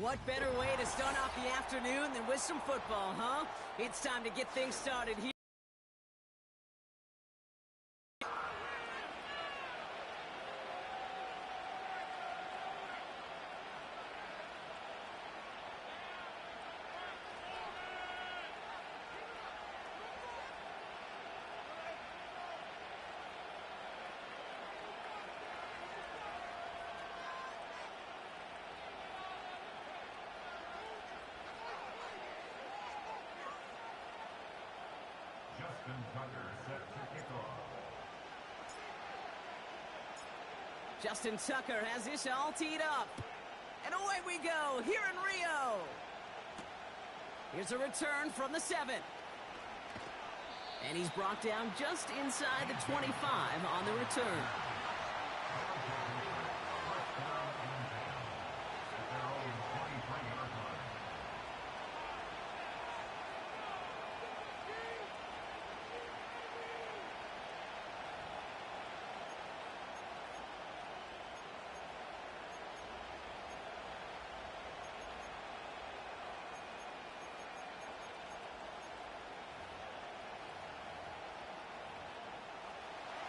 What better way to start off the afternoon than with some football, huh? It's time to get things started here. Justin Tucker has this all teed up. And away we go, here in Rio. Here's a return from the 7. And he's brought down just inside the 25 on the return.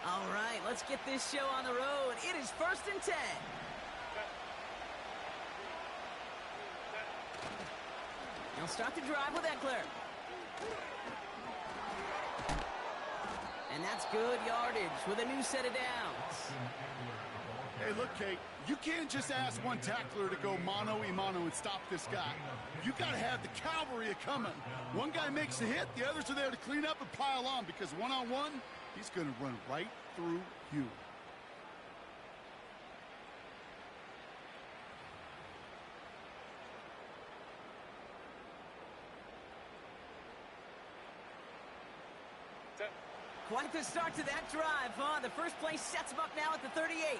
All right, let's get this show on the road. It is 1st and 10. He'll start the drive with Eckler. And that's good yardage with a new set of downs. Hey, look, Kate, you can't just ask one tackler to go mano-a-mano and stop this guy. You got to have the cavalry coming. One guy makes a hit, the others are there to clean up and pile on, because one-on-one, he's going to run right through you. Quite the start to that drive, huh? The first play sets him up now at the 38.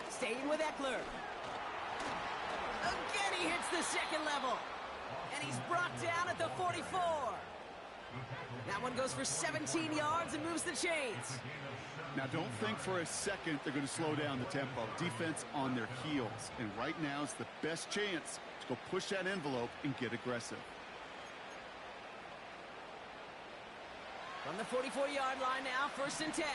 Staying with Eckler. Again, he hits the second level. And he's brought down at the 44. That one goes for 17 yards and moves the chains. Now, don't think for a second they're going to slow down the tempo. Defense on their heels. And right now is the best chance to go push that envelope and get aggressive. From the 44-yard line now, 1st and 10.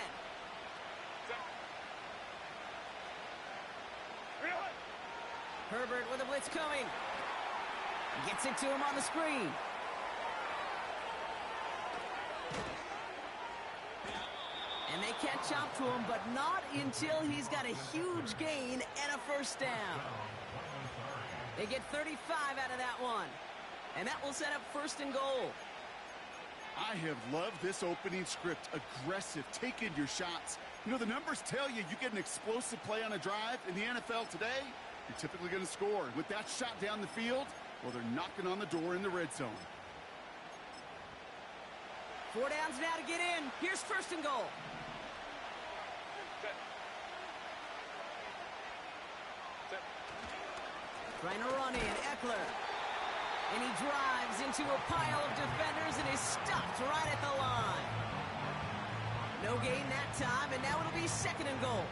Herbert with a blitz coming. Gets it to him on the screen. And they catch up to him, but not until he's got a huge gain and a first down. They get 35 out of that one. And that will set up 1st and goal. I have loved this opening script. Aggressive, taking your shots. You know, the numbers tell you get an explosive play on a drive in the NFL today, you're typically going to score. With that shot down the field, well, they're knocking on the door in the red zone. 4 downs now to get in. Here's 1st and goal. Trying to run in, Eckler. And he drives into a pile of defenders and is stopped right at the line. No gain that time, and now it'll be 2nd and goal.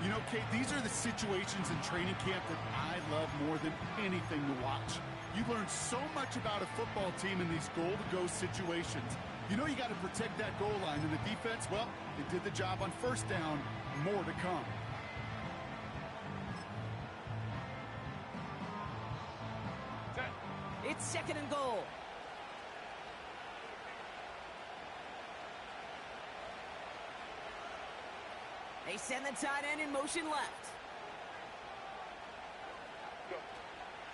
You know, Kate, these are the situations in training camp that I love more than anything to watch. You learn so much about a football team in these goal-to-go situations. You know you got to protect that goal line, and the defense, well, they did the job on 1st down. More to come. It's 2nd and goal. They send the tight end in motion left.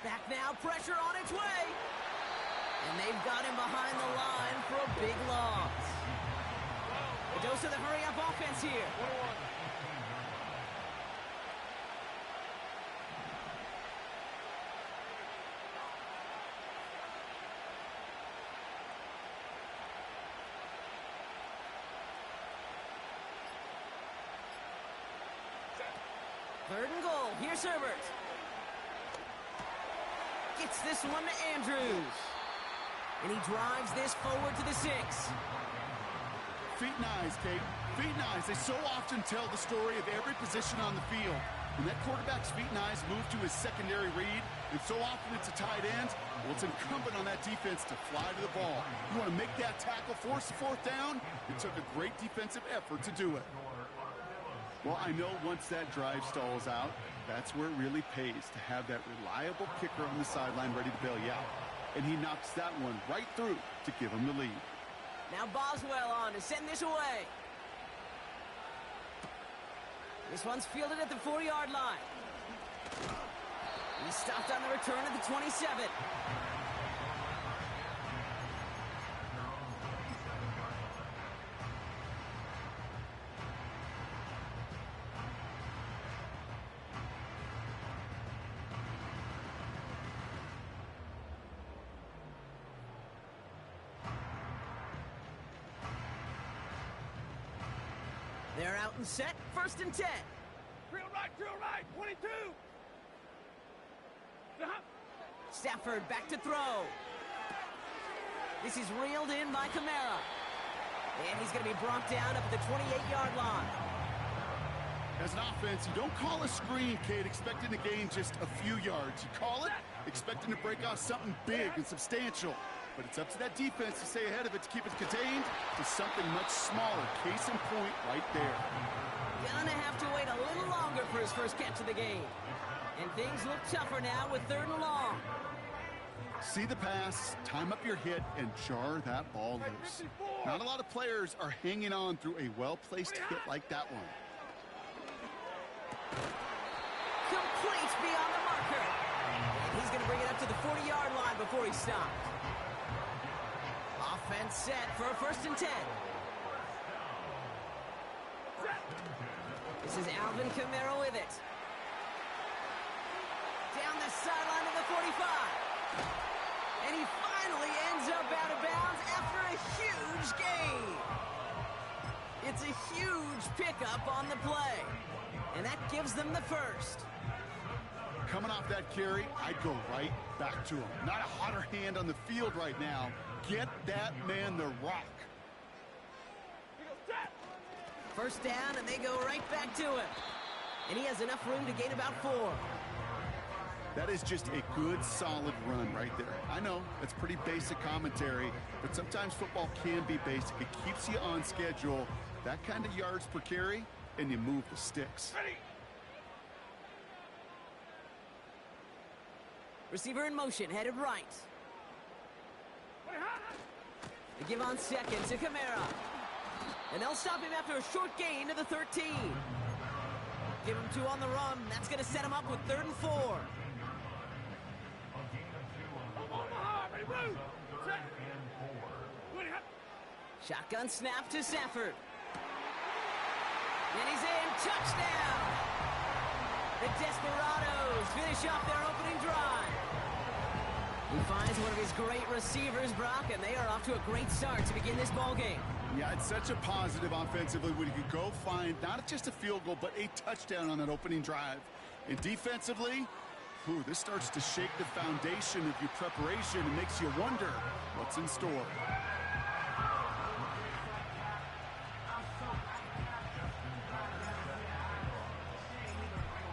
Back now, pressure on its way. And they've got him behind the line for a big loss. A dose of the hurry-up offense here. Third and goal. Here's Herbert. Gets this one to Andrews. And he drives this forward to the 6. Feet and eyes, Kate. Feet and eyes. They so often tell the story of every position on the field. When that quarterback's feet and eyes move to his secondary read, and so often it's a tight end, well, it's incumbent on that defense to fly to the ball. You want to make that tackle, force the fourth down? It took a great defensive effort to do it. Well, I know once that drive stalls out, that's where it really pays to have that reliable kicker on the sideline ready to bail you out. And he knocks that one right through to give him the lead. Now Boswell on to send this away. This one's fielded at the 40-yard line. He's stopped on the return at the 27. They're out and set, 1st and 10. Drill right, 22. Stafford back to throw. This is reeled in by Kamara. And he's going to be brought down up at the 28-yard line. As an offense, you don't call a screen, Kate, expecting to gain just a few yards. You call it expecting to break off something big and substantial. But it's up to that defense to stay ahead of it to keep it contained to something much smaller. Case in point right there. Gonna have to wait a little longer for his first catch of the game. And things look tougher now with 3rd and long. See the pass, time up your hit, and jar that ball loose. Not a lot of players are hanging on through a well-placed hit like that one. Complete beyond the marker. And he's going to bring it up to the 40-yard line before he stops. Offense set for a 1st and 10. This is Alvin Kamara with it. Down the sideline of the 45. And he finally ends up out of bounds after a huge gain. It's a huge pickup on the play. And that gives them the first. Coming off that carry, I'd go right back to him. Not a hotter hand on the field right now. Get that man the rock. 1st down, and they go right back to him. And he has enough room to gain about 4. That is just a good, solid run right there. I know, that's pretty basic commentary, but sometimes football can be basic. It keeps you on schedule. That kind of yards per carry, and you move the sticks. Receiver in motion, headed right. They give on 2nd to Kamara. And they'll stop him after a short gain to the 13. Give him 2 on the run. That's going to set him up with 3rd and 4. Shotgun snap to Stafford. And he's in. Touchdown! The Desperados finish off their opening drive. He finds one of his great receivers, Brock, and they are off to a great start to begin this ball game. Yeah, it's such a positive offensively when you could go find not just a field goal, but a touchdown on that opening drive. And defensively, this starts to shake the foundation of your preparation and makes you wonder what's in store.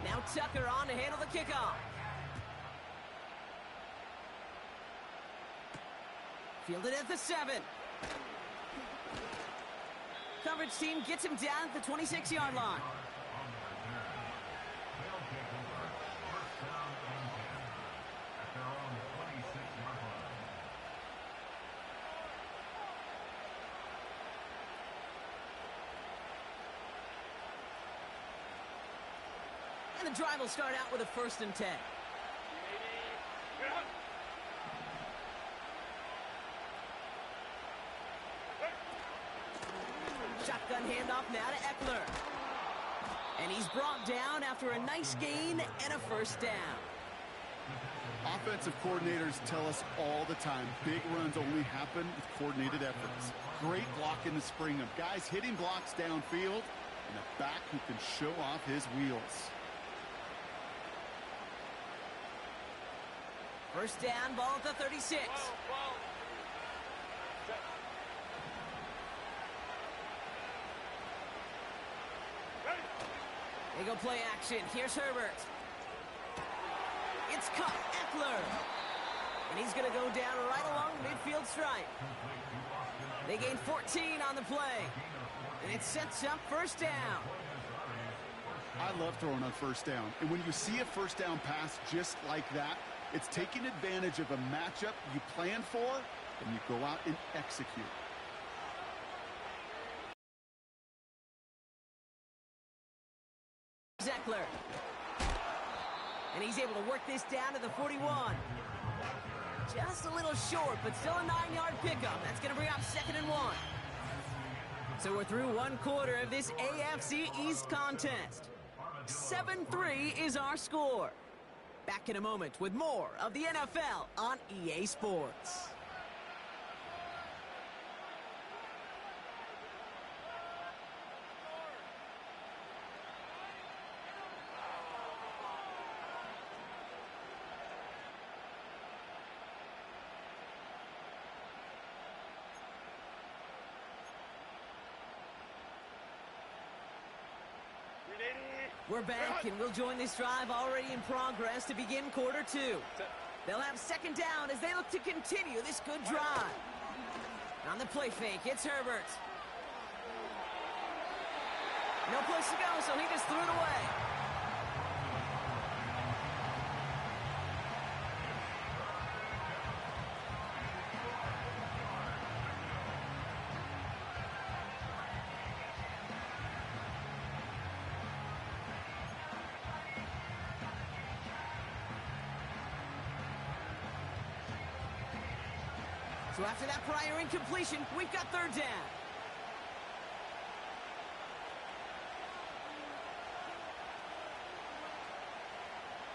Now Tucker on to handle the kickoff. Fielded at the 7. Coverage team gets him down at the 26-yard line. And the drive will start out with a 1st and 10. Shotgun handoff now to Eckler. And he's brought down after a nice gain and a 1st down. Offensive coordinators tell us all the time, big runs only happen with coordinated efforts. Great block in the spring of guys hitting blocks downfield and a back who can show off his wheels. 1st down, ball at the 36. They go play action. Here's Herbert. It's caught. Eckler. And he's going to go down right along the midfield stripe. They gain 14 on the play. And it sets up first down. I love throwing on first down. And when you see a first down pass just like that, it's taking advantage of a matchup you plan for, and you go out and execute. Eckler. And he's able to work this down to the 41. Just a little short, but still a 9-yard pickup. That's going to bring up 2nd and 1. So we're through one quarter of this AFC East contest. 7-3 is our score. Back in a moment with more of the NFL on EA Sports. We're back, and we'll join this drive already in progress to begin quarter 2. They'll have 2nd down as they look to continue this good drive. On the play fake, it's Herbert. No place to go, so he just threw it away. So after that prior incompletion, we've got 3rd down.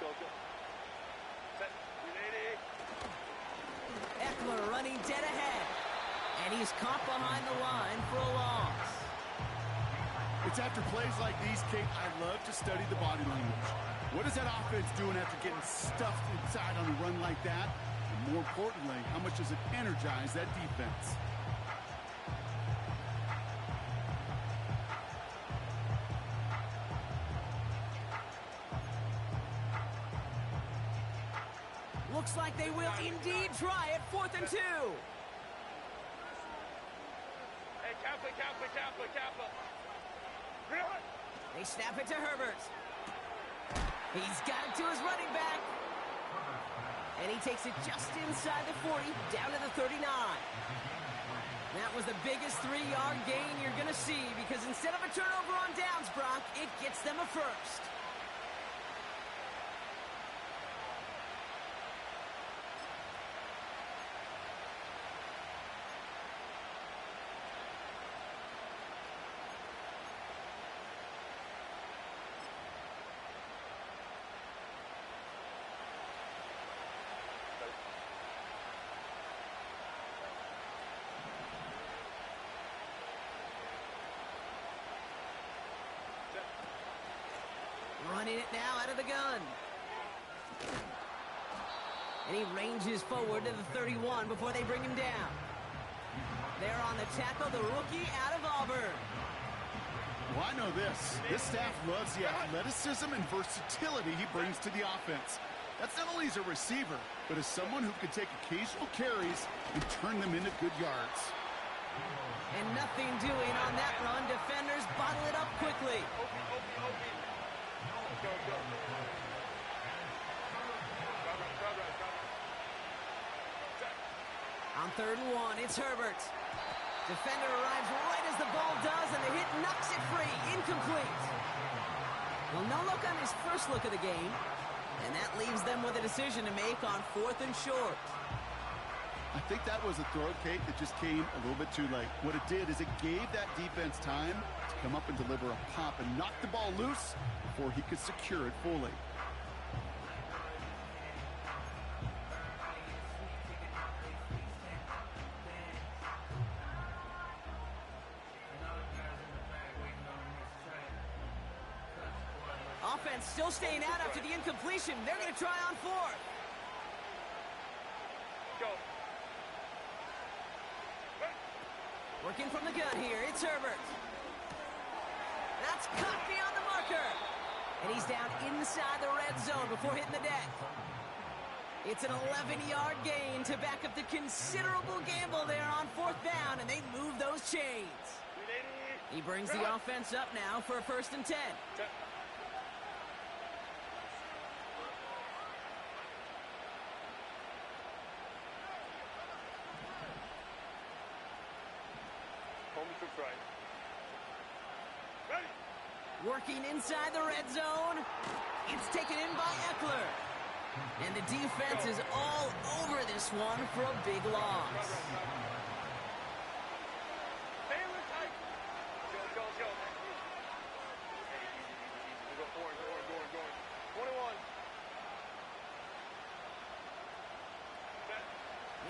Go. Set. Ready. Eckler running dead ahead. And he's caught behind the line for a loss. It's after plays like these, Kate, I love to study the body language. What is that offense doing after getting stuffed inside on a run like that? And more importantly, how much does it energize that defense? Looks like they will indeed try it. 4th and 2. Hey, Kappa. Really? They snap it to Herbert. He's got it to his running back. And he takes it just inside the 40, down to the 39. That was the biggest 3-yard gain you're going to see, because instead of a turnover on downs, Brock, it gets them a first. Running it now out of the gun. And he ranges forward to the 31 before they bring him down. There on the tackle, the rookie out of Auburn. Well, I know this. This staff loves the athleticism and versatility he brings to the offense. That's not only as a receiver, but as someone who can take occasional carries and turn them into good yards. And nothing doing on that run. Defenders bottle it up quickly. Go. On 3rd and 1, it's Herbert. Defender arrives right as the ball does, and the hit knocks it free. Incomplete. Well, no look on his first look of the game, and that leaves them with a decision to make on 4th and short. I think that was a throw, Kate, that just came a little bit too late. What it did is it gave that defense time to come up and deliver a pop and knock the ball loose before he could secure it fully. Offense still staying out after the incompletion. They're going to try on 4th. Go. Working from the gun here, it's Herbert. That's caught beyond the marker. And he's down inside the red zone before hitting the deck. It's an 11-yard gain to back up the considerable gamble there on 4th down, and they move those chains. He brings the offense up now for a 1st and 10. Working inside the red zone. It's taken in by Eckler. And the defense is all over this one for a big loss.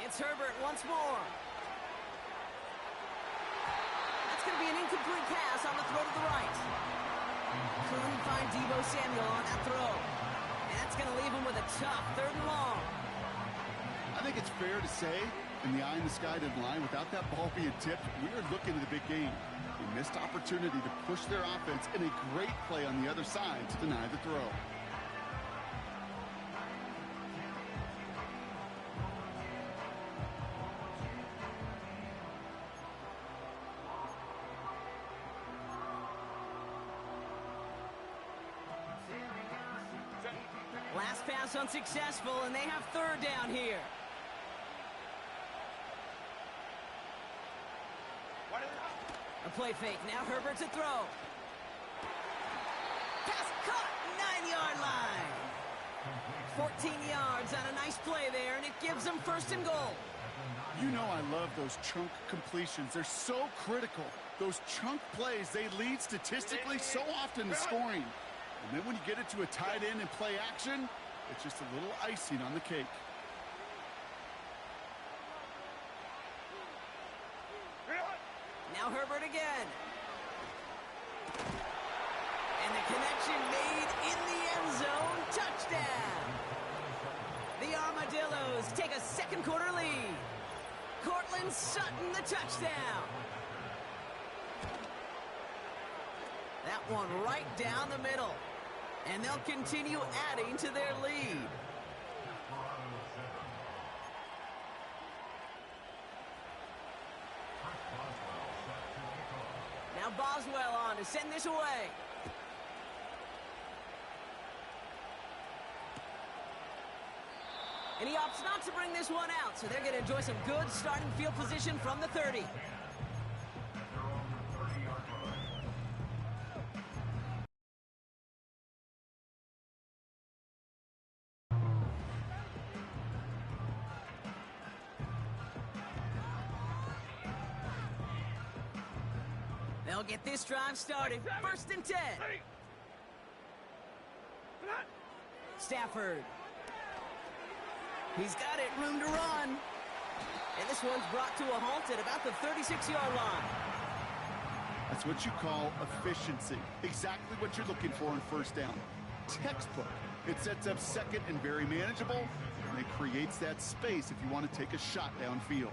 It's Herbert once more. That's going to be an incomplete pass on the throw to the right. Couldn't find Deebo Samuel on that throw. And that's going to leave him with a tough 3rd and long. I think it's fair to say, in the eye-in-the-sky line, without that ball being tipped, we are looking at the big game. A missed opportunity to push their offense, and a great play on the other side to deny the throw. Last pass unsuccessful, and they have 3rd down here. A play fake. Now Herbert to throw. Pass caught. 9-yard line. 14 yards on a nice play there, and it gives them 1st and goal. You know I love those chunk completions. They're so critical. Those chunk plays, they lead statistically so often to scoring. And then when you get it to a tight end and play action, it's just a little icing on the cake. Now Herbert again. And the connection made in the end zone. Touchdown. The Armadillos take a 2nd quarter lead. Cortland Sutton the touchdown. That one right down the middle. And they'll continue adding to their lead. Now Boswell on to send this away. And he opts not to bring this one out, so they're going to enjoy some good starting field position from the 30. They'll get this drive started. 1st and 10. Stafford. He's got it. Room to run. And this one's brought to a halt at about the 36-yard line. That's what you call efficiency. Exactly what you're looking for in 1st down. Textbook. It sets up 2nd and very manageable, and it creates that space if you want to take a shot downfield.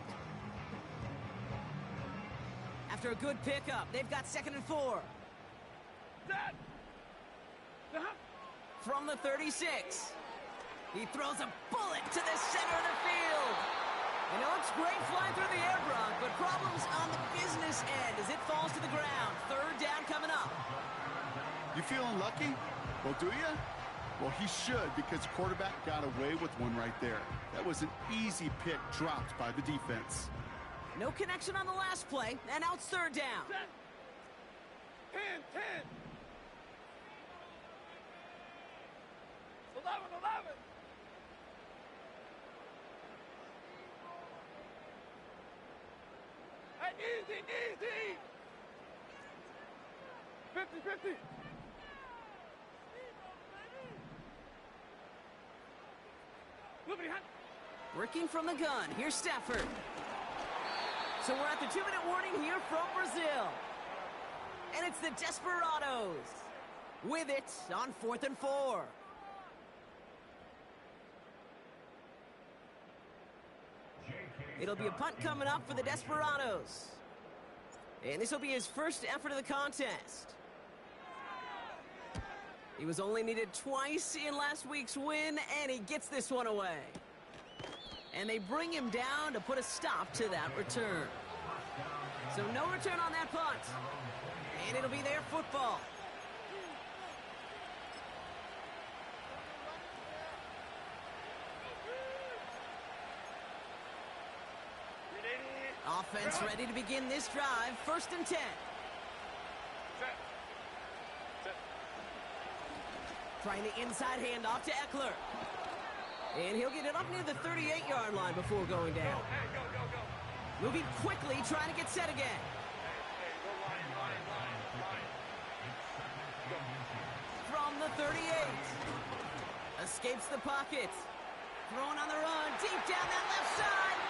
After a good pickup, they've got 2nd and 4. From the 36. He throws a bullet to the center of the field. And it looks great flying through the air, Brock, but problems on the business end as it falls to the ground. 3rd down coming up. You feeling lucky? Well, do you? Well, he should, because the quarterback got away with one right there. That was an easy pick dropped by the defense. No connection on the last play, and now it's 3rd down. 10. 11. Hey, easy. 50. Working from the gun. Here's Stafford. So we're at the 2-minute warning here from Brazil. And it's the Desperados with it on 4th and 4. It'll be a punt coming up for the Desperados. And this will be his first effort of the contest. He was only needed twice in last week's win, and he gets this one away. And they bring him down to put a stop to that return. So no return on that punt. And it'll be their football. Offense ready to begin this drive. 1st and 10. Trying the inside handoff to Eckler. And he'll get it up near the 38-yard line before going down. Moving quickly, trying to get set again. From the 38. Escapes the pocket. Throwing on the run, deep down that left side.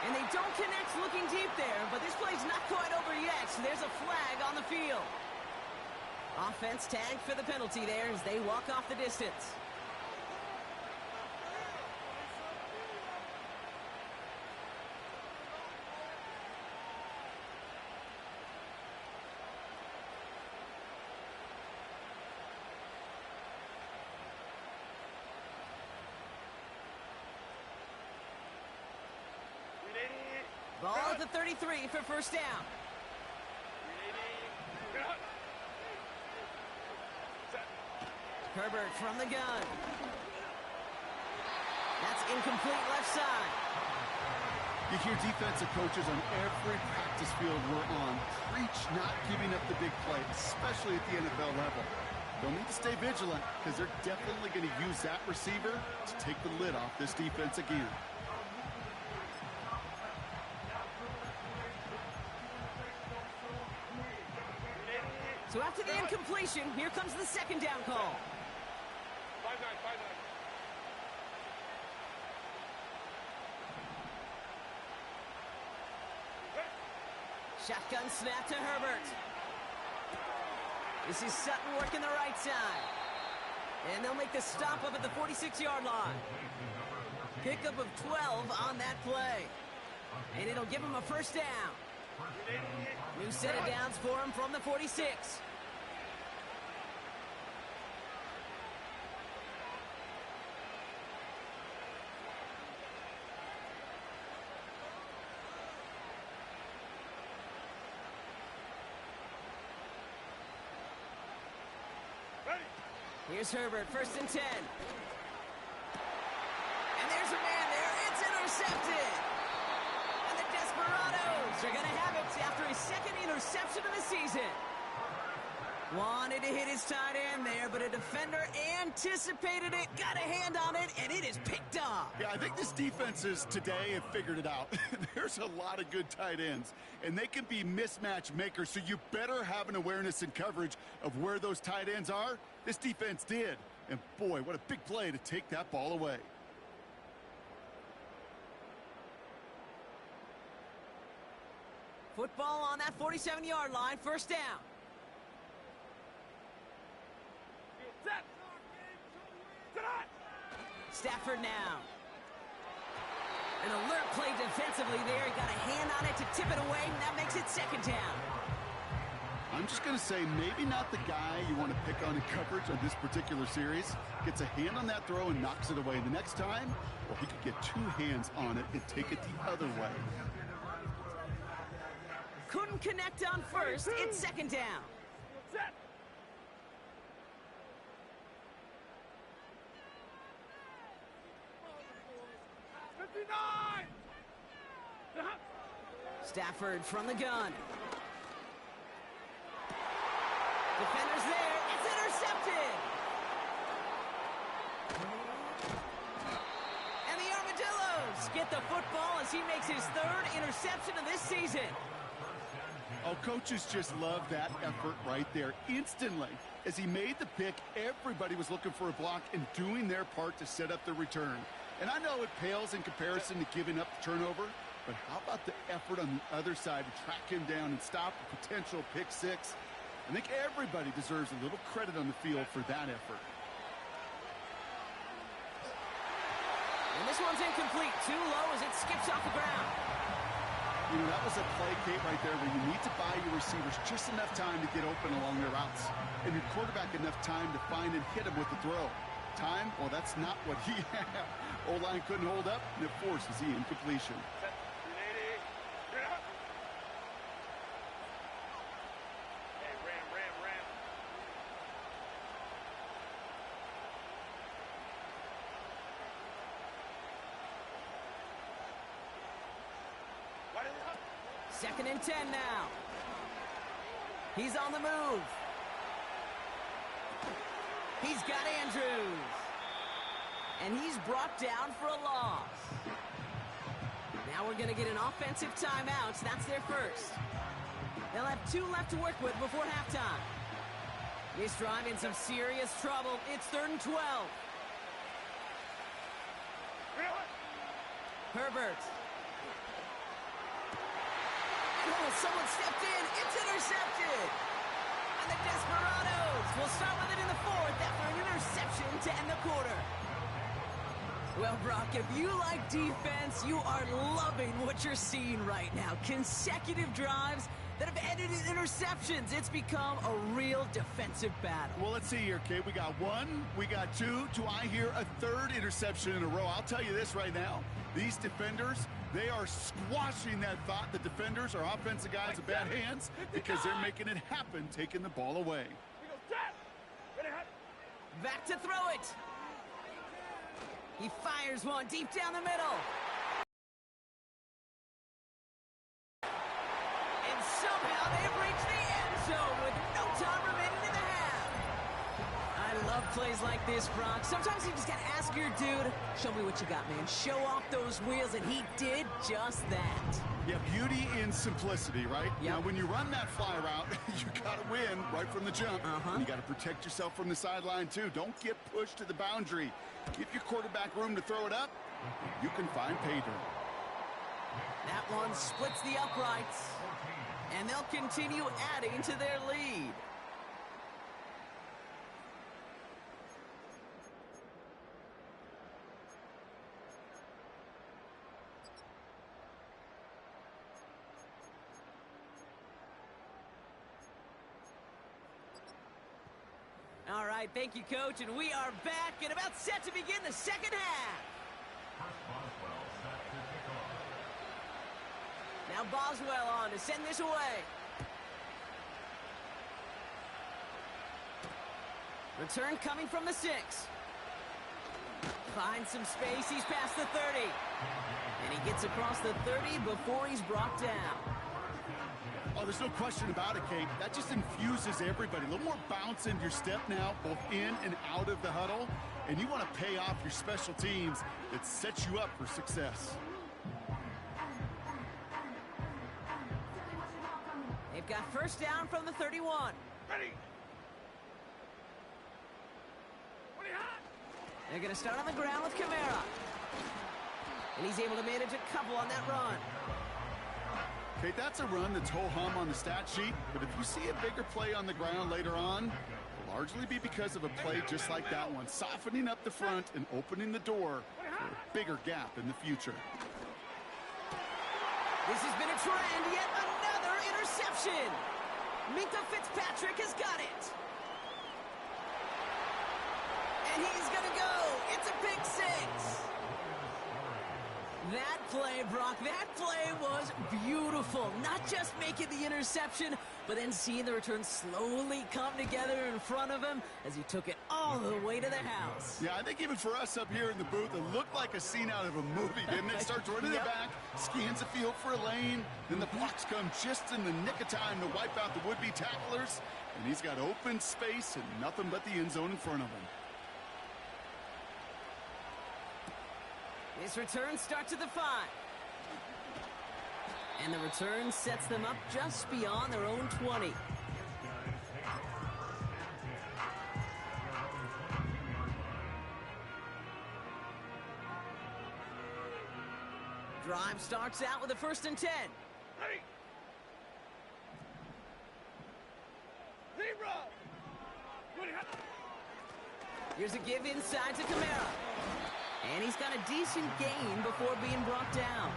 And they don't connect looking deep there, but this play's not quite over yet. So there's a flag on the field. Offense tagged for the penalty there as they walk off the distance. Ball at the 33 for 1st down. Herbert from the gun. That's incomplete left side. You hear defensive coaches on every practice field we're on preach not giving up the big play, especially at the NFL level. They'll need to stay vigilant because they're definitely going to use that receiver to take the lid off this defense again. So after the incompletion, here comes the 2nd down call. 5-9. Shotgun snap to Herbert. This is Sutton working the right side. And they'll make the stop up at the 46-yard line. Pickup of 12 on that play. And it'll give him a 1st down. New set of downs for him from the 46. Here's Herbert, 1st and 10. And there's a man there. It's intercepted. And the Desperados are going to have it after his 2nd interception of the season. Wanted to hit his tight end there, but a defender anticipated it, got a hand on it, and it is picked up. Yeah, I think this defenses today have figured it out. There's a lot of good tight ends, and they can be mismatch makers, so you better have an awareness and coverage of where those tight ends are. This defense did, and boy, what a big play to take that ball away. Football on that 47-yard line, 1st down. Stafford now. An alert play defensively there. He got a hand on it to tip it away, and that makes it 2nd down. I'm just going to say maybe not the guy you want to pick on in coverage on this particular series. Gets a hand on that throw and knocks it away. The next time, well, he could get 2 hands on it and take it the other way. Couldn't connect on 1st. It's 2nd down. Set. Stafford from the gun. Defenders there. It's intercepted. And the Armadillos get the football as he makes his 3rd interception of this season. Oh, coaches just love that effort right there. Instantly, as he made the pick, everybody was looking for a block and doing their part to set up the return. And I know it pales in comparison to giving up the turnover, but how about the effort on the other side to track him down and stop a potential pick 6? I think everybody deserves a little credit on the field for that effort. And this one's incomplete. Too low as it skips off the ground. You know, that was a play, Kate, right there where you need to buy your receivers just enough time to get open along their routes, and your quarterback enough time to find and hit him with the throw. Time, well, that's not what he had. O-line couldn't hold up, and it forces the incompletion. Second and 10 now. He's on the move. He's got Andrews. And he's brought down for a loss. Now we're going to get an offensive timeout. That's their first. They'll have 2 left to work with before halftime. This drive in some serious trouble. It's 3rd and 12. Herbert. Oh, someone stepped in. It's intercepted. And the Desperados will start with it in the 4th after an interception to end the quarter. Well, Brock, if you like defense, you are loving what you're seeing right now. Consecutive drives that have ended in interceptions. It's become a real defensive battle. Well, let's see here, Kate. We got 1, we got 2. Do I hear a 3rd interception in a row? I'll tell you this right now. These defenders, they are squashing that thought. The defenders are offensive guys with bad hands because they're making it happen, taking the ball away. Back to throw it. He fires one deep down the middle. And somehow they've reached the end zone with no time remaining in the half. I love plays like this, Brock. Sometimes you just got to ask your dude, show me what you got, man. Show off those wheels, and he did just that. Yeah, beauty in simplicity, right? Yep. Now, when you run that fly route, you got to win right from the jump. You got to protect yourself from the sideline, too. Don't get pushed to the boundary. Give your quarterback room to throw it up. You can find pay dirt. That one splits the uprights, and they'll continue adding to their lead. All right, thank you, Coach, and we are back and about set to begin the second half. Now Boswell on to send this away. Return coming from the 6. Finds some space, he's past the 30. And he gets across the 30 before he's brought down. Oh, there's no question about it, Kate. That just infuses everybody. A little more bounce in your step now, both in and out of the huddle. And you want to pay off your special teams that sets you up for success. They've got first down from the 31. Ready. They're going to start on the ground with Kamara. And he's able to manage a couple on that run. Okay, that's a run that's ho-hum on the stat sheet, but if you see a bigger play on the ground later on, it'll largely be because of a play just like that one, softening up the front and opening the door for a bigger gap in the future. This has been a trend, yet another interception. Minka Fitzpatrick has got it. And he's going to go. It's a pick 6. That play, Brock, that play was beautiful. Not just making the interception, but then seeing the return slowly come together in front of him as he took it all the way to the house. Yeah, I think even for us up here in the booth, it looked like a scene out of a movie, didn't it? Starts running it back, scans the field for a lane, then the blocks come just in the nick of time to wipe out the would-be tacklers, and he's got open space and nothing but the end zone in front of him. This return starts at the 5. And the return sets them up just beyond their own 20. Drive starts out with a 1st and 10. Ready. Zero. Here's a give inside to Kamara. And he's got a decent gain before being brought down.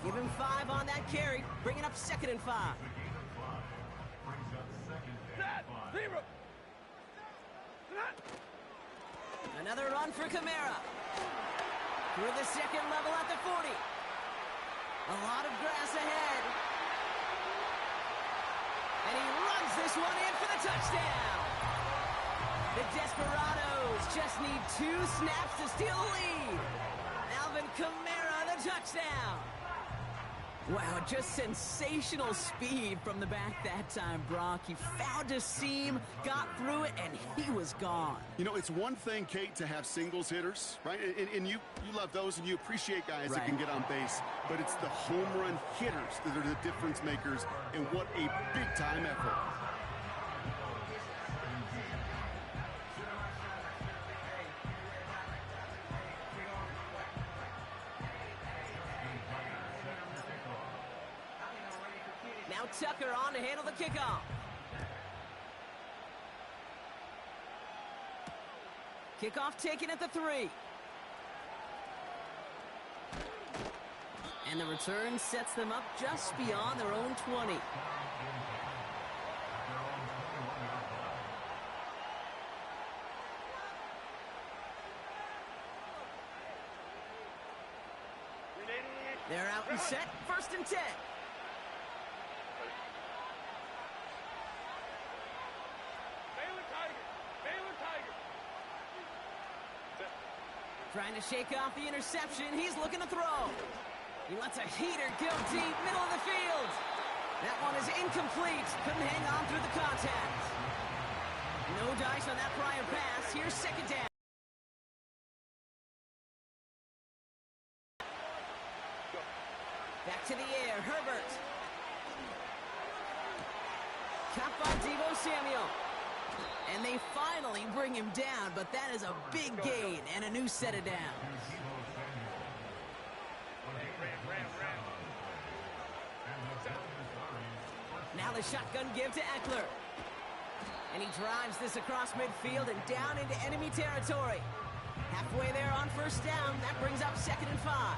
Give him 5 on that carry, bringing up 2nd and 5. Set. 0. Another run for Kamara. Through the 2nd level at the 40. A lot of grass ahead. And he runs this one in for the touchdown. The Desperados just need 2 snaps to steal the lead. Alvin Kamara, the touchdown. Wow, just sensational speed from the back that time, Brock. He found a seam, got through it, and he was gone. You know, it's one thing, Kate, to have singles hitters, right? And you love those, and you appreciate guys that can get on base. But it's the home run hitters that are the difference makers, and what a big-time effort. Now Tucker on to handle the kickoff. Kickoff taken at the 3. And the return sets them up just beyond their own 20. They're out and set, 1st and 10. Trying to shake off the interception. He's looking to throw. He lets a heater go deep, middle of the field. That one is incomplete. Couldn't hang on through the contact. No dice on that prior pass. Here's 2nd down. Back to the air. Herbert. Caught by Deebo Samuel. And they finally bring him down, but that is a big gain and a new set of downs. Now the shotgun give to Eckler. And he drives this across midfield and down into enemy territory. Halfway there on 1st down. That brings up 2nd and 5.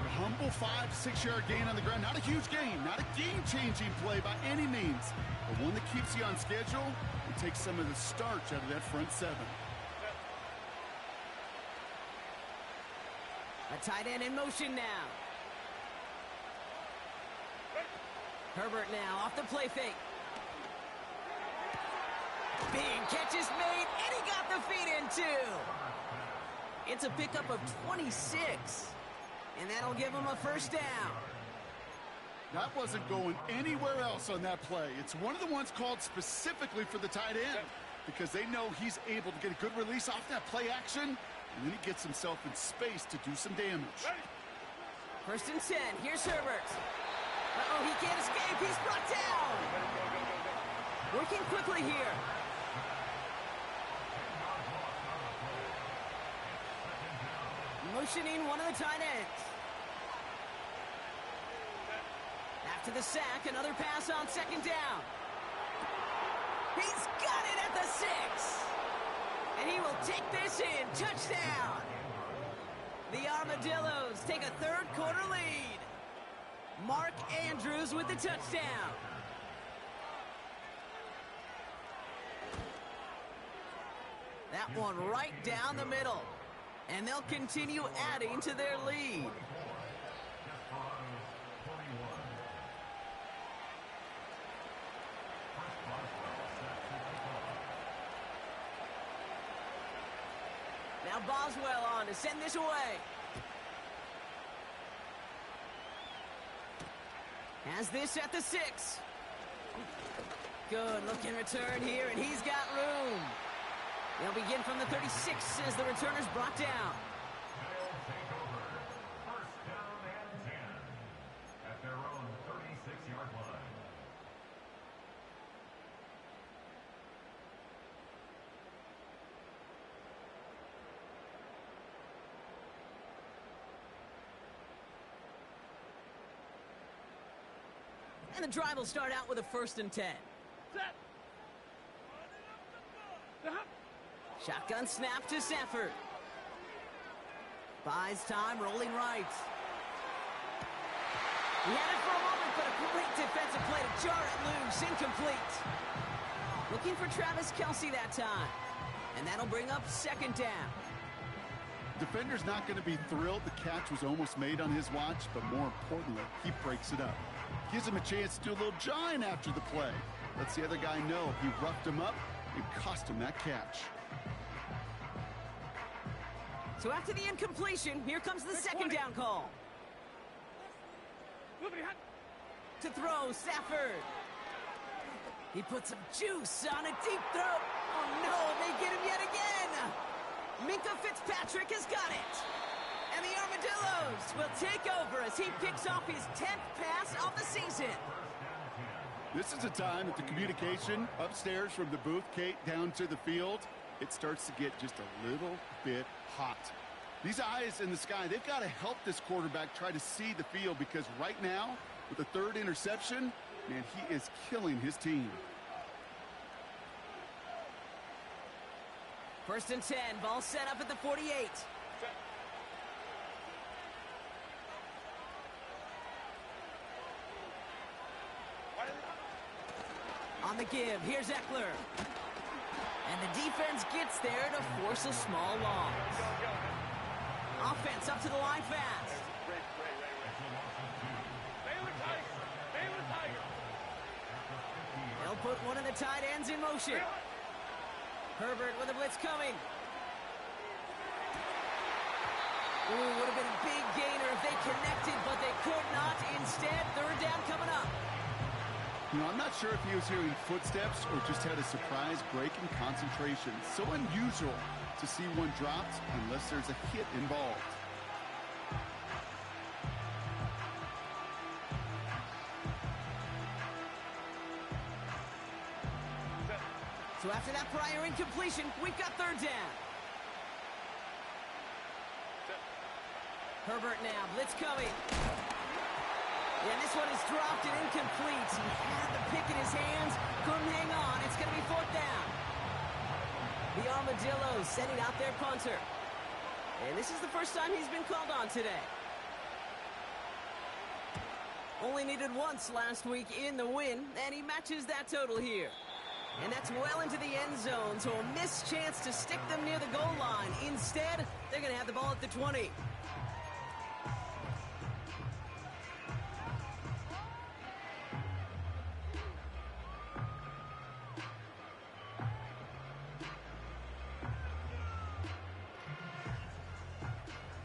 A humble 5-6-yard gain on the ground. Not a huge gain, not a game-changing play by any means, but one that keeps you on schedule and takes some of the starch out of that front 7. A tight end in motion now. Herbert now off the play fake. Big catch is made, and he got the feet in too. It's a pickup of 26. And that'll give him a 1st down. That wasn't going anywhere else on that play. It's one of the ones called specifically for the tight end because they know he's able to get a good release off that play action, and then he gets himself in space to do some damage. 1st and 10. Here's Herbert. Uh-oh, he can't escape. He's brought down. Working quickly here. Motioning one of the tight ends. After the sack, another pass on 2nd down. He's got it at the 6. And he will take this in. Touchdown. The Armadillos take a 3rd quarter lead. Mark Andrews with the touchdown. That one right down the middle. And they'll continue adding to their lead. Now Boswell on to send this away. Has this at the 6. Good looking return here, and he's got room. They'll begin from the 36 as the returner's brought down. They'll take over 1st down and 10 at their own 36-yard line. And the drive will start out with a 1st and 10. Set. Shotgun snap to Stafford. Buys time, rolling right. He had it for a moment, but a great defensive play to jar it loose. Incomplete. Looking for Travis Kelce that time. And that'll bring up second down. Defender's not going to be thrilled the catch was almost made on his watch, but more importantly, he breaks it up. Gives him a chance to do a little jawing after the play. Lets the other guy know he roughed him up and cost him that catch. So after the incompletion, here comes the second down call. To throw, Stafford. He puts some juice on a deep throw. Oh no, they get him yet again. Minkah Fitzpatrick has got it. And the Armadillos will take over as he picks off his 10th pass of the season. This is a time that the communication upstairs from the booth, Kate, down to the field, it starts to get just a little bit hot. These eyes in the sky, they've got to help this quarterback try to see the field, because right now, with the third interception, man, he is killing his team. First and 10, ball set up at the 48. On the give, here's Eckler. And the defense gets there to force a small loss. Offense up to the line fast. They'll put one of the tight ends in motion. Herbert with a blitz coming. Ooh, would have been a big gainer if they connected, but they could not. Instead, third down coming up. You know, I'm not sure if he was hearing footsteps or just had a surprise break in concentration. So unusual to see one dropped unless there's a hit involved. So after that prior incompletion, we've got third down. Herbert now, blitz coming. Yeah, this one is dropped and incomplete. He had the pick in his hands, couldn't hang on. It's going to be fourth down. The Armadillos sending out their punter. And this is the first time he's been called on today. Only needed once last week in the win, and he matches that total here. And that's well into the end zone, so a missed chance to stick them near the goal line. Instead, they're going to have the ball at the 20.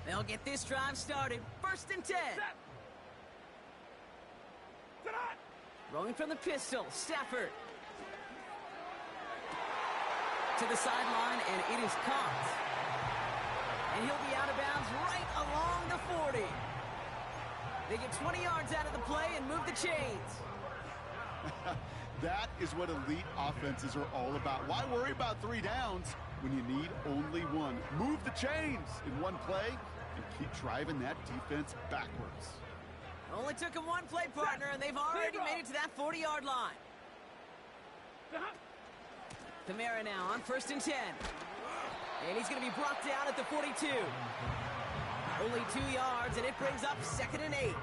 They'll get this drive started. First and 10. Rolling from the pistol, Stafford. To the sideline, and it is caught. And he'll be out of bounds right along the 40. They get 20 yards out of the play and move the chains. That is what elite offenses are all about. Why worry about 3 downs when you need only one? Move the chains in one play and keep driving that defense backwards. Only took him one play, partner, and they've already made it to that 40-yard line. Kamara now on first and 10. And he's going to be brought down at the 42. Only 2 yards, and it brings up second and 8.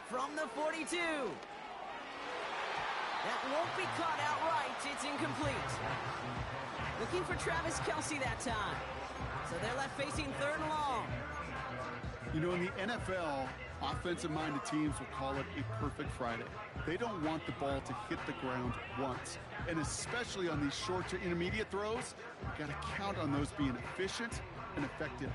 From the 42. That won't be caught outright. It's incomplete. Looking for Travis Kelce that time. So they're left facing third and long. You know, in the NFL, offensive-minded teams will call it a perfect Friday. They don't want the ball to hit the ground once. And especially on these short to intermediate throws, you've got to count on those being efficient and effective.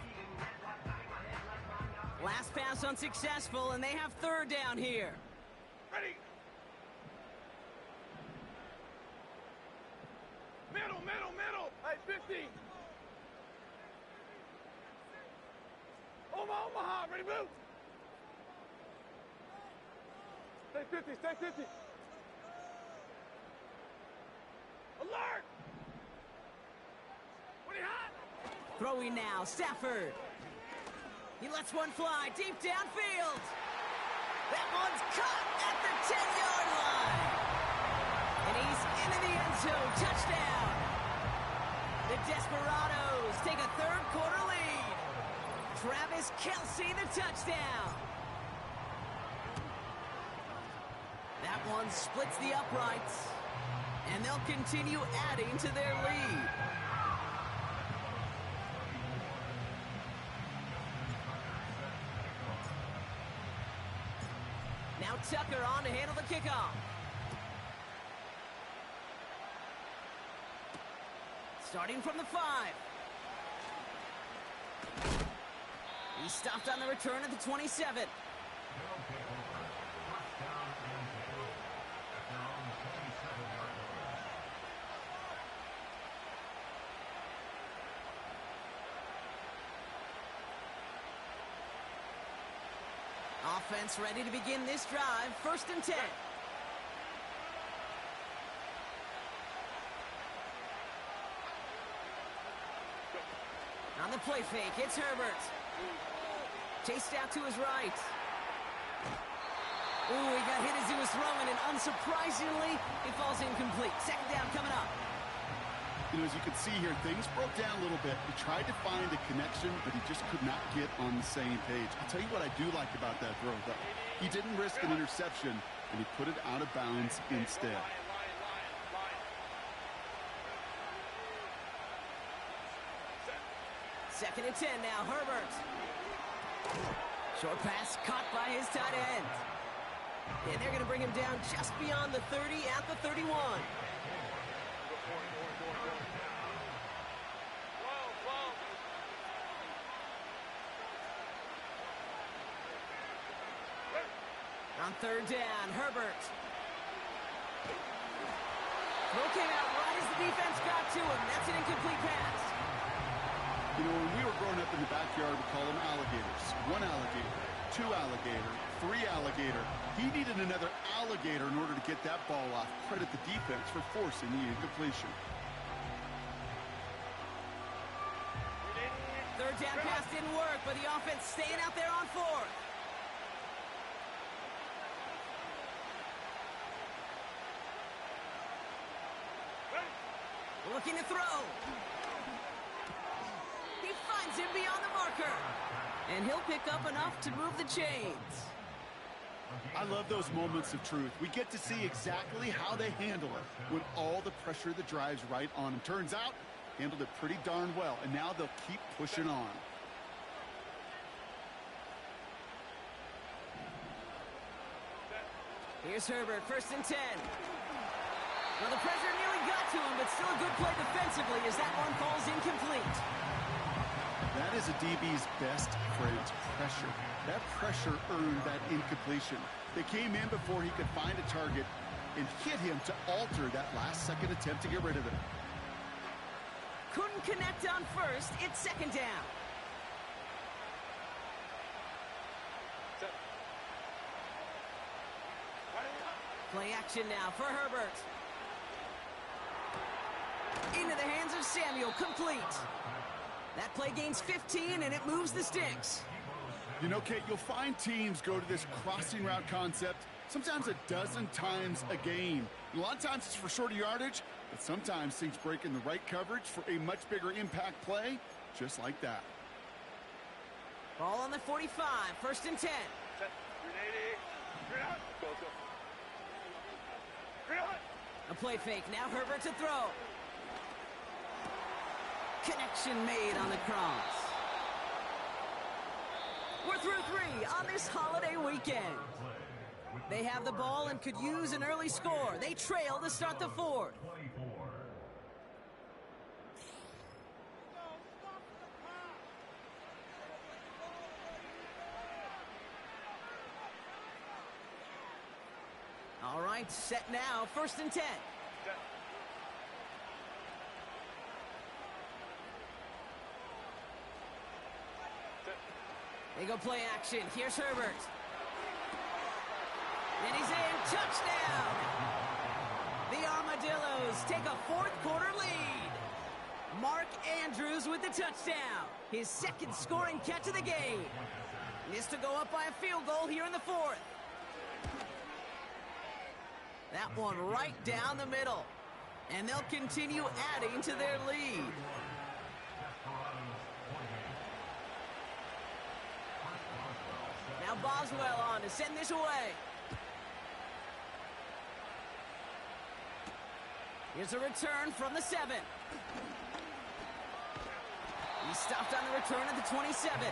Last pass unsuccessful, and they have third down here. Ready. Middle. Hey, 50. Omaha, ready, move. Stay 50. Alert. What are you hot? Throwing now, Stafford. He lets one fly deep downfield. That one's caught at the 10-yard line. And he's into the end zone, touchdown! The Desperados take a third-quarter lead. Travis Kelce, the touchdown. That one splits the uprights, and they'll continue adding to their lead. Now Tucker on to handle the kickoff. Starting from the 5. He's stopped on the return at the 27. Offense ready to begin this drive. 1st and 10. On the play fake, it's Herbert. Chased out to his right. Ooh, he got hit as he was throwing, and unsurprisingly, he falls incomplete. 2nd down coming up. You know, as you can see here, things broke down a little bit. He tried to find a connection, but he just could not get on the same page. I'll tell you what I do like about that throw, though. He didn't risk an interception, and he put it out of bounds instead. Second and 10 now, Herbert. Short pass caught by his tight end. And they're going to bring him down just beyond the 30 at the 31. On 3rd down, Herbert. Throw came out right as the defense got to him. That's an incomplete pass. You know, when we were growing up in the backyard, we call them alligators. 1 alligator, 2 alligator, 3 alligator. He needed another alligator in order to get that ball off. Credit the defense for forcing the incompletion. 3rd down pass didn't work, but the offense staying out there on 4th. Looking to throw. He finds him beyond the marker. And he'll pick up enough to move the chains. I love those moments of truth. We get to see exactly how they handle it when all the pressure that drives right on them. Turns out, handled it pretty darn well, and now they'll keep pushing on. Here's Herbert, 1st and 10. Well, the pressure nearly got to him, but still a good play defensively as that one falls incomplete. That is a DB's best friend, pressure. That pressure earned that incompletion. They came in before he could find a target and hit him to alter that last-second attempt to get rid of it. Couldn't connect on 1st. It's 2nd down. Play action now for Herbert. Into the hands of Samuel, complete. That play gains 15, and it moves the sticks. You know, Kate, you'll find teams go to this crossing route concept sometimes a dozen times a game. A lot of times it's for shorter yardage, but sometimes things break in the right coverage for a much bigger impact play, just like that. Ball on the 45, 1st and 10. A play fake, now Herbert to throw. Connection made on the cross. We're through 3 on this holiday weekend. They have the ball and could use an early score. They trail to start the 4th. All right, set now, 1st and 10. They go play action. Here's Herbert. And he's in. Touchdown! The Armadillos take a 4th-quarter lead. Mark Andrews with the touchdown. His 2nd scoring catch of the game. This to go up by a field goal here in the 4th. That one right down the middle. And they'll continue adding to their lead. Now Boswell on to send this away. Here's a return from the 7. He stopped on the return at the 27.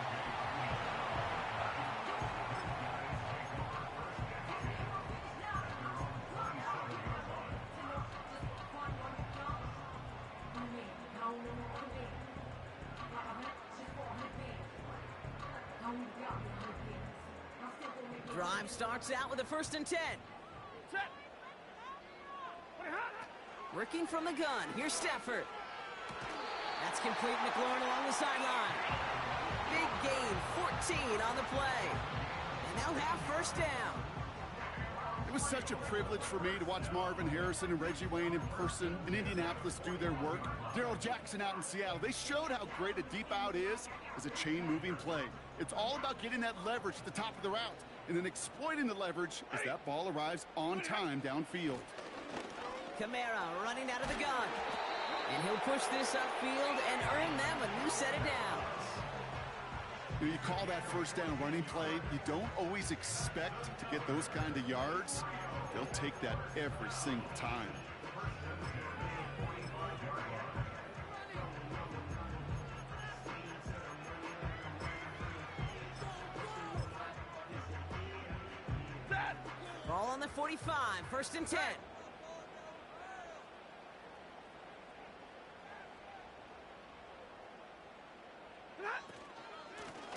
Drive starts out with a 1st and 10. Set. Working from the gun. Here's Stafford. That's complete. McLaurin along the sideline. Big gain, 14 on the play. And they'll have 1st down. It was such a privilege for me to watch Marvin Harrison and Reggie Wayne in person in Indianapolis do their work. Darrell Jackson out in Seattle. They showed how great a deep out is as a chain-moving play. It's all about getting that leverage at the top of the route and then exploiting the leverage as that ball arrives on time downfield. Kamara running out of the gun. And he'll push this upfield and earn them a new set of downs. You call that 1st down running play. You don't always expect to get those kind of yards. They'll take that every single time. Ball on the 45, 1st and 10.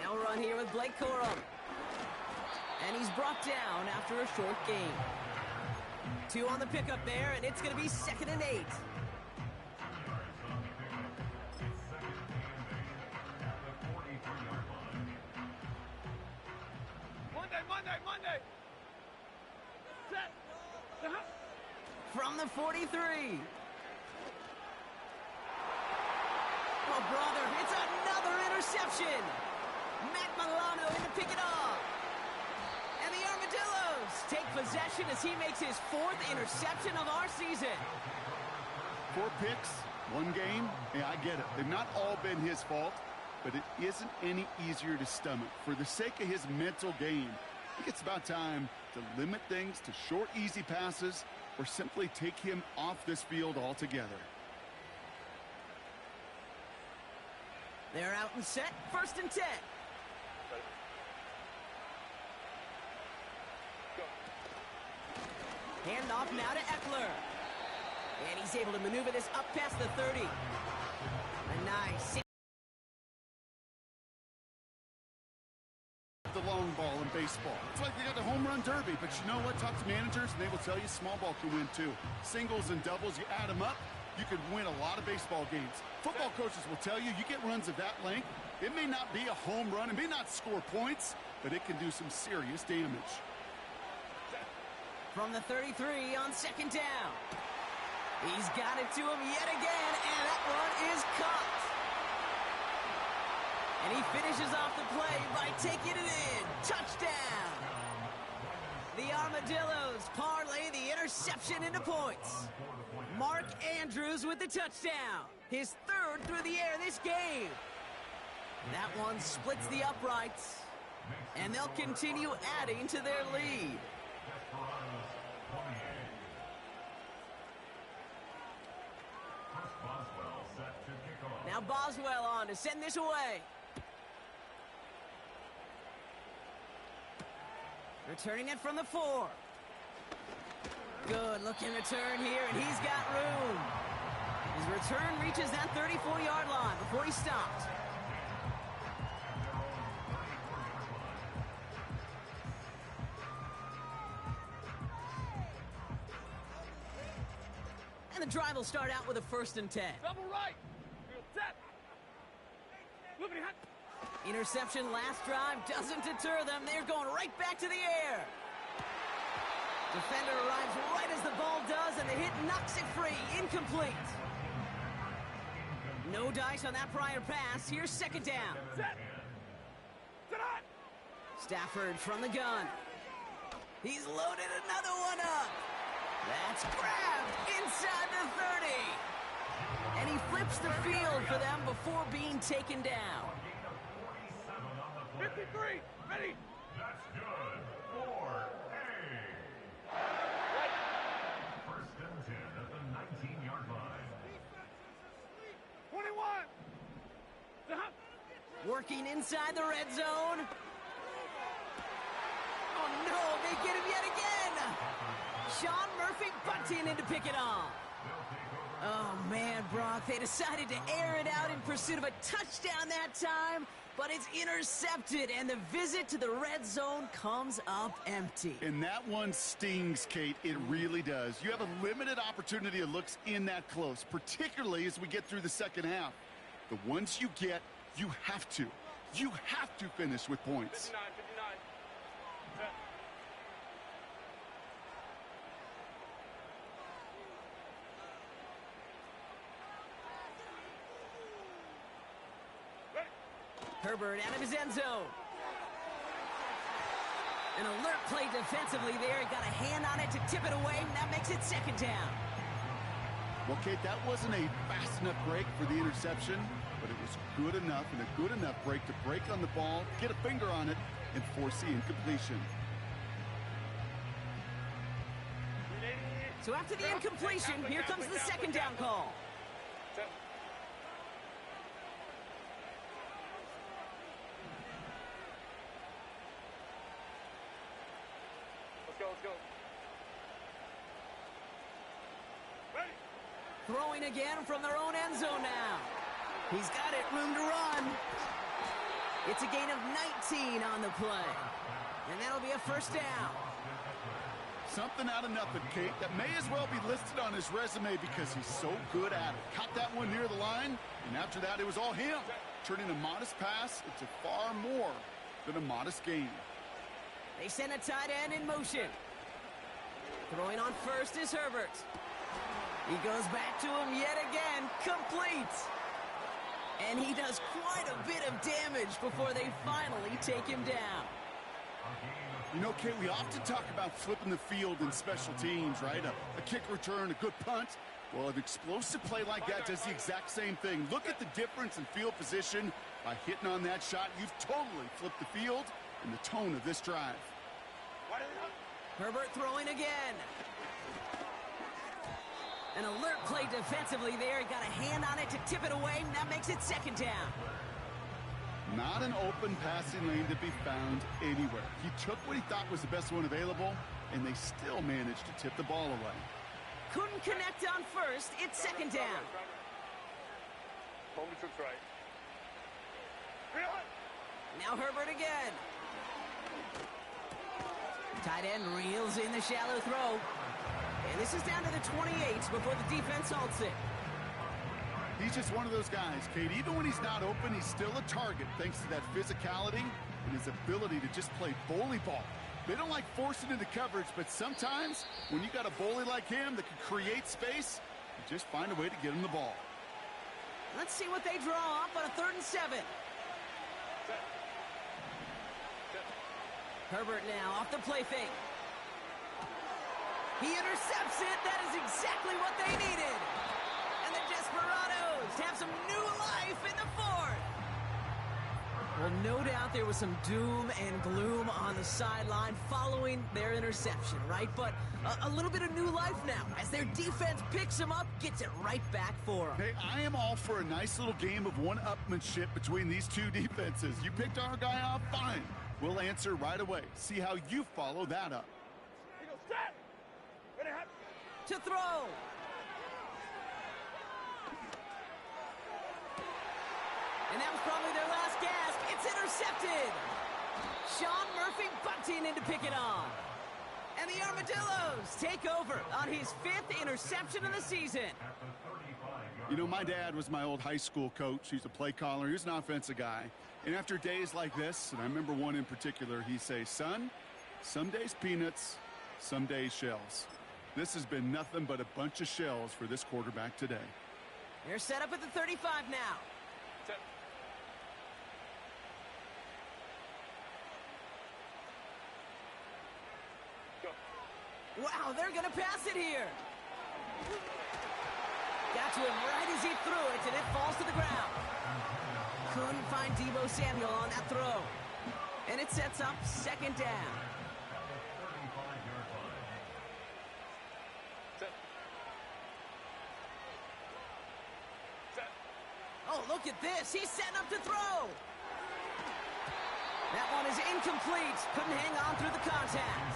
Now run here with Blake Corum. And he's brought down after a short gain. 2 on the pickup there, and it's going to be 2nd and 8. Monday. Set. From the 43. Oh, brother, it's another interception. Matt Milano in to pick it off. And the Armadillos take possession as he makes his 4th interception of our season. 4 picks, 1 game. Yeah, I get it. They've not all been his fault, but it isn't any easier to stomach. For the sake of his mental game, I think it's about time to limit things to short, easy passes or simply take him off this field altogether. They're out and set. 1st and 10. Hand off now to Eckler. And he's able to maneuver this up past the 30. A nice. The long ball in baseball. It's like they got the home run derby, but you know what? Talk to managers and they will tell you small ball can win too. Singles and doubles, you add them up, you could win a lot of baseball games. Football coaches will tell you, you get runs of that length, it may not be a home run, it may not score points, but it can do some serious damage. From the 33 on 2nd down. He's got it to him yet again, and that one is caught. And he finishes off the play by taking it in. Touchdown! The Armadillos parlay the interception into points. Mark Andrews with the touchdown. His 3rd through the air this game. That one splits the uprights. And they'll continue adding to their lead. Now Boswell on to send this away. Returning it from the 4. Good looking return here, and he's got room. His return reaches that 34-yard line before he stopped. And the drive will start out with a 1st and 10. Double right. Set. Look at Interception last drive doesn't deter them. They're going right back to the air. Defender arrives right as the ball does, and the hit knocks it free. Incomplete. No dice on that prior pass. Here's 2nd down. Set. Set on. Stafford from the gun. He's loaded another one up. That's grabbed inside the 30. stretch the field for them before being taken down. Gain of 47 on the play. 53. Ready. That's good. 4A. First and 10 at the 19-yard line. 21. Stop. Working inside the red zone. Oh no, they get him yet again. Sean Murphy bunting in to pick it off. Oh man, Brock, they decided to air it out in pursuit of a touchdown that time, but it's intercepted and the visit to the red zone comes up empty. And that one stings, Kate. It really does. You have a limited opportunity of looks in that close, particularly as we get through the second half. The ones you get, you have to finish with points. 59. 59. Set. Ready. Herbert out of his end zone. An alert play defensively there. He got a hand on it to tip it away, and that makes it second down. Well, Kate, that wasn't a fast enough break for the interception, but it was good enough and a good enough break to break on the ball, get a finger on it, and force the incompletion. So after the incompletion, here comes the second down call. Set. Let's go. Let's go. Ready. Throwing again from their own end zone now. He's got it, room to run. It's a gain of 19 on the play. And that'll be a first down. Something out of nothing, Kate, that may as well be listed on his resume because he's so good at it. Caught that one near the line, and after that, it was all him. Turning a modest pass into far more than a modest gain. They send a tight end in motion. Throwing on first is Herbert. He goes back to him yet again, complete. And he does quite a bit of damage before they finally take him down. You know, Kate, we often talk about flipping the field in special teams, right? A kick return, a good punt. Well, an explosive play like that does the exact same thing. Look at the difference in field position. By hitting on that shot, you've totally flipped the field and the tone of this drive. Herbert throwing again. An alert play defensively there. He got a hand on it to tip it away, and that makes it second down. Not an open passing lane to be found anywhere. He took what he thought was the best one available, and they still managed to tip the ball away. Couldn't connect on first. It's second down. Moment looks right. Reel it. Now Herbert again. Tight end reels in the shallow throw. And this is down to the 28 before the defense halts it. He's just one of those guys, Kate. Even when he's not open, he's still a target thanks to that physicality and his ability to just play bully ball. They don't like forcing into coverage, but sometimes when you got a bully like him that can create space, you just find a way to get him the ball. Let's see what they draw up on a 3rd and 7. Set. Herbert now off the play fake. He intercepts it. That is exactly what they needed. And the Desperados have some new life in the 4th. Well, no doubt there was some doom and gloom on the sideline following their interception, right? But a little bit of new life now as their defense picks them up, gets it right back for them. Hey, I am all for a nice little game of one-upmanship between these two defenses. You picked our guy off, fine. We'll answer right away. See how you follow that up. Eagle set. Ready, hot. To throw. And that was probably their last gasp. It's intercepted. Sean Murphy bunting in to pick it off. And the Armadillos take over on his 5th interception of the season. You know, my dad was my old high school coach. He's a play caller. He was an offensive guy. And after days like this, and I remember one in particular, he'd say, son, some days peanuts, some days shells. This has been nothing but a bunch of shells for this quarterback today. They're set up at the 35 now. Set. Go. Wow, they're going to pass it here. Got got to him right as he threw it, and it falls to the ground. Couldn't find Deebo Samuel on that throw. And it sets up second down. Oh, look at this. He's setting up to throw. That one is incomplete. Couldn't hang on through the contact.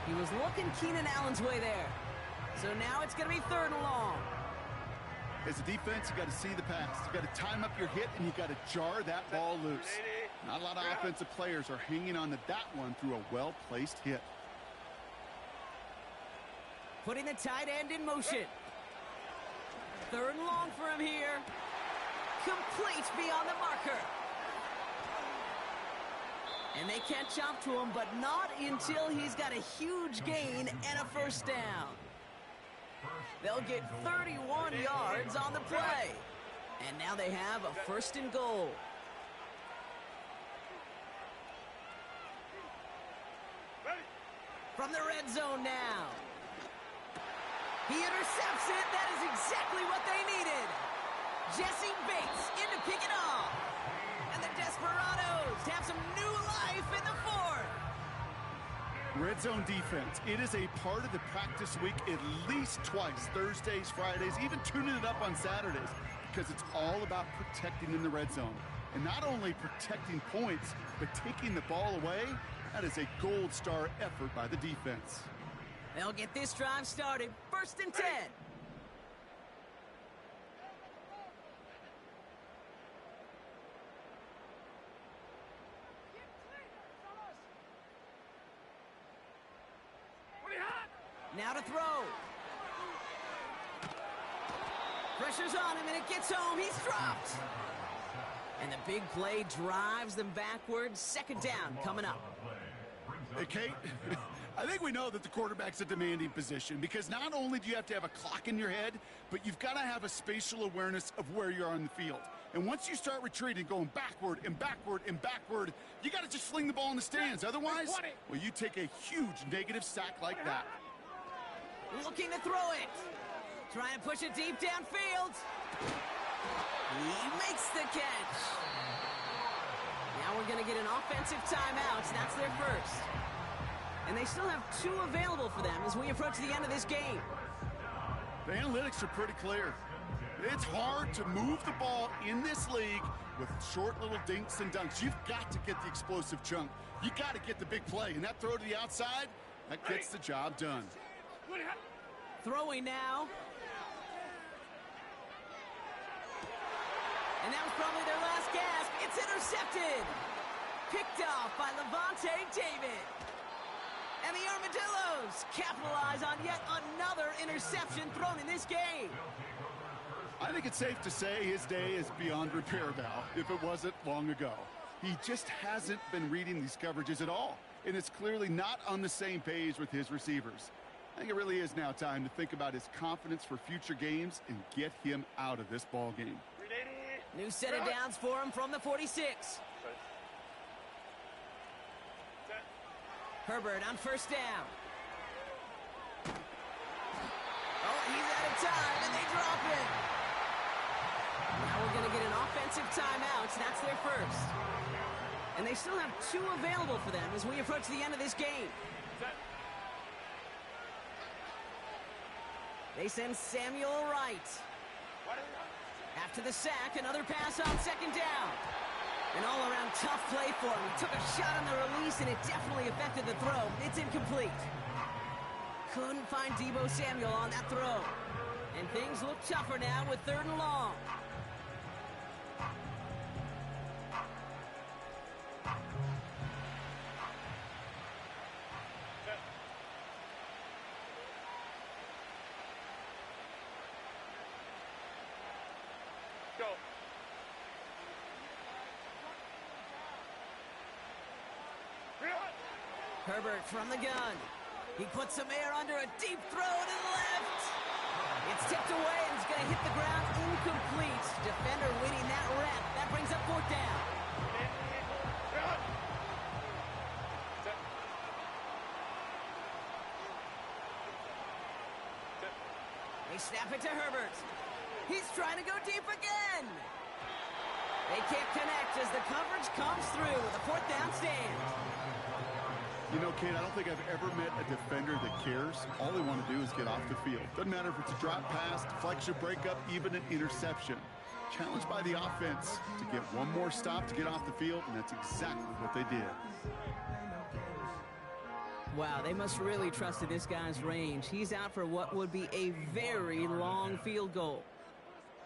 He was looking Keenan Allen's way there. So now it's going to be 3rd and long. As a defense, you got to see the pass. You got to time up your hit, and you got to jar that ball loose. Not a lot of offensive players are hanging on to that one through a well-placed hit. Putting the tight end in motion. 3rd and long for him here. Complete beyond the marker. And they can't jump to him, but not until he's got a huge gain and a first down. They'll get 31 yards on the play. And now they have a 1st and goal. From the red zone now. He intercepts it. That is exactly what they needed. Jesse Bates in to pick it off. And the Desperados have some new life in the 4th. Red zone defense. It is a part of the practice week at least twice. Thursdays, Fridays, even tuning it up on Saturdays. Because it's all about protecting in the red zone. And not only protecting points, but taking the ball away. That is a gold star effort by the defense. They'll get this drive started. 1st and 10. Now to throw. Pressure's on him, and it gets home. He's dropped. And the big play drives them backwards. 2nd down coming up. Hey, Kate, I think we know that the quarterback's a demanding position because not only do you have to have a clock in your head, but you've got to have a spatial awareness of where you are on the field. And once you start retreating, going backward and backward and backward, you got to just fling the ball in the stands. Otherwise, well, you take a huge negative sack like that. Looking to throw it. Trying to push it deep downfield. He makes the catch. Now we're going to get an offensive timeout. That's their 1st. And they still have 2 available for them as we approach the end of this game. The analytics are pretty clear. It's hard to move the ball in this league with short little dinks and dunks. You've got to get the explosive chunk. You got to get the big play. And that throw to the outside, that gets the job done. Throwing now. And that was probably their last gasp. It's intercepted. Picked off by Levante David. And the Armadillos capitalize on yet another interception thrown in this game. I think it's safe to say his day is beyond repair now, if it wasn't long ago. He just hasn't been reading these coverages at all, and it's clearly not on the same page with his receivers. I think it really is now time to think about his confidence for future games and get him out of this ball game. New set of downs for him from the 46. Herbert on 1st down. Oh, he's out of time, and they drop it. Now we're going to get an offensive timeout. That's their 1st. And they still have 2 available for them as we approach the end of this game. They send Samuel Wright. After the sack, another pass on 2nd down. An all-around tough play for him. He took a shot on the release, and it definitely affected the throw. It's incomplete. Couldn't find Deebo Samuel on that throw. And things look tougher now with 3rd and long. Go. Herbert from the gun. He puts some air under a deep throw to the left. It's tipped away and it's going to hit the ground incomplete. Defender winning that rep. That brings up 4th down. They snap it to Herbert. He's trying to go deep again. They can't connect as the coverage comes through with a fourth down stand. You know, Kate, I don't think I've ever met a defender that cares. All they want to do is get off the field. Doesn't matter if it's a drop pass, deflection, breakup, even an interception. Challenged by the offense to get one more stop to get off the field, and that's exactly what they did. Wow, they must really trusted this guy's range. He's out for what would be a very long field goal.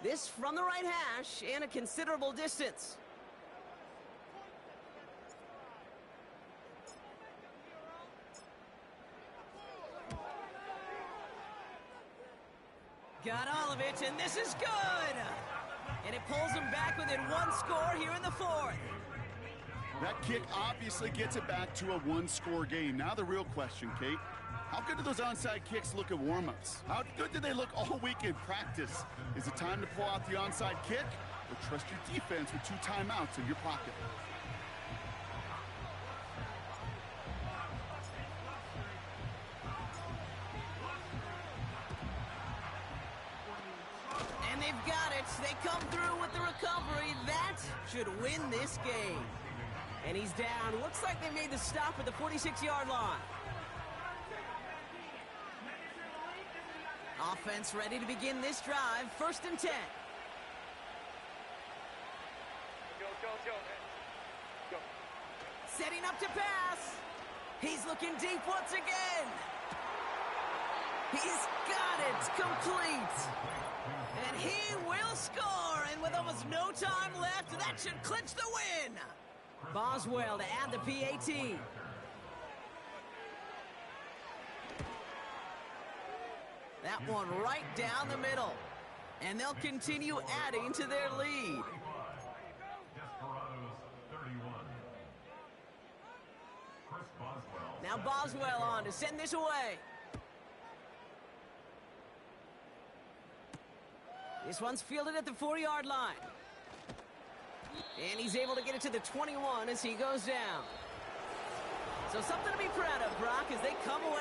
This from the right hash and a considerable distance. Got all of it, and this is good! And it pulls them back within one score here in the fourth. That kick obviously gets it back to a one-score game. Now the real question, Kate, how good do those onside kicks look at warm-ups? How good did they look all week in practice? Is it time to pull out the onside kick, or trust your defense with 2 timeouts in your pocket? And they've got it. They come through with the recovery. That should win this game. And he's down. Looks like they made the stop at the 46-yard line. Offense ready to begin this drive. 1st and 10. Go. Setting up to pass. He's looking deep once again. He's got it complete. And he will score. And with almost no time left, that should clinch the win. Boswell to add the PAT. That one right down the middle. And they'll continue adding to their lead. Now Boswell on to send this away. This one's fielded at the 4-yard line. And he's able to get it to the 21 as he goes down. So something to be proud of, Brock, as they come away.